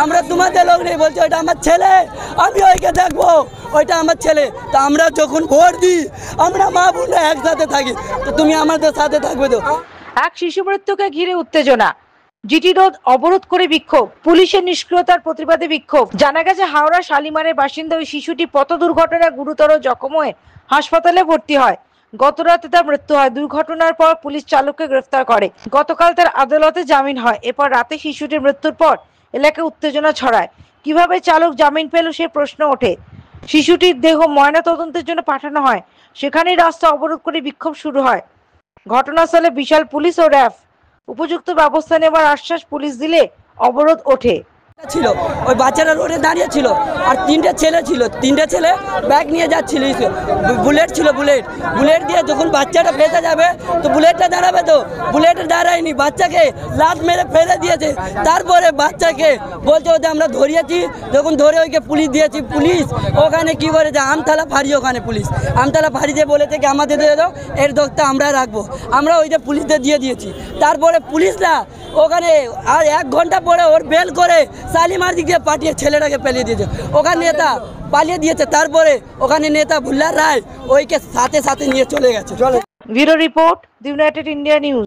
আমরা তোমাদের লোক নেই বলছে ওইটা আমার ছেলে, আমি ওইকে দেখবো, ওইটা আমার ছেলে। তা আমরা যখন ভোট দিই আমরা মা বোনরা একসাথে থাকি, তো তুমি আমাদের সাথে থাকবে তো। এক শিশু মৃত্যুকে ঘিরে উত্তেজনা, জিটি রোড অবরোধ করে বিক্ষোভ, পুলিশের নিষ্ক্রিয়তার প্রতিবাদে বিক্ষোভ। জানা গেছে হাওড়া শালিমারের বাসিন্দা ওই শিশুটি পথ দুর্ঘটনায় গুরুতর জখম হয়ে হাসপাতালে ভর্তি হয়। গত রাতে তার মৃত্যু হয়। দুর্ঘটনার পর পুলিশ চালককে গ্রেফতার করে। গতকাল তার আদালতে জামিন হয়। এরপর রাতে শিশুটির মৃত্যুর পর এলাকায় উত্তেজনা ছড়ায়। কিভাবে চালক জামিন পেল সে প্রশ্ন ওঠে। শিশুটির দেহ ময়নাতদন্তের জন্য পাঠানো হয়। সেখানেই রাস্তা অবরোধ করে বিক্ষোভ শুরু হয়। ঘটনাস্থলে বিশাল পুলিশ ও র্যাব। উপযুক্ত ব্যবস্থা নেবার আশ্বাস পুলিশ দিলে অবরোধ ওঠে। ছিল ওই বাচ্চারা রোডে দাঁড়িয়ে ছিল, আর তিনটে ছেলে ছিল, তিনটে ছেলে ব্যাগ নিয়ে যাচ্ছিল, বুলেট ছিল, বুলেট দিয়ে যখন বাচ্চাটা ফেসে যাবে তো বুলেটটা দাঁড়াবে, তো বুলেটটা দাঁড়ায়নি, বাচ্চাকে লাত মেরে ফেলে দিয়েছে। তারপরে বাচ্চাকে বলছে ওদের আমরা ধরিয়েছি, যখন ধরে ওইকে পুলিশ দিয়েছি, পুলিশ ওখানে কি করেছে আমতলা ফাঁড়ি, ওখানে পুলিশ আমতলা ফাঁড়ি দিয়ে বলেছে কি আমাদের দিয়ে দাও, এর দোষটা আমরা রাখবো, আমরা ওই যে পুলিশদের দিয়ে দিয়েছি। তারপরে পুলিশরা ওখানে আর 1 ঘন্টা পরে ওর বেল করে শালিমার দিকে পাঠিয়ে ছেলেটাকে পালিয়ে দিয়েছে, ওখানে নেতা পালিয়ে দিয়েছে। তারপরে ওখানে নেতা ভুল্লার রায় ওইকে সাথে সাথে নিয়ে চলে গেছে। Bureau report, the United India news.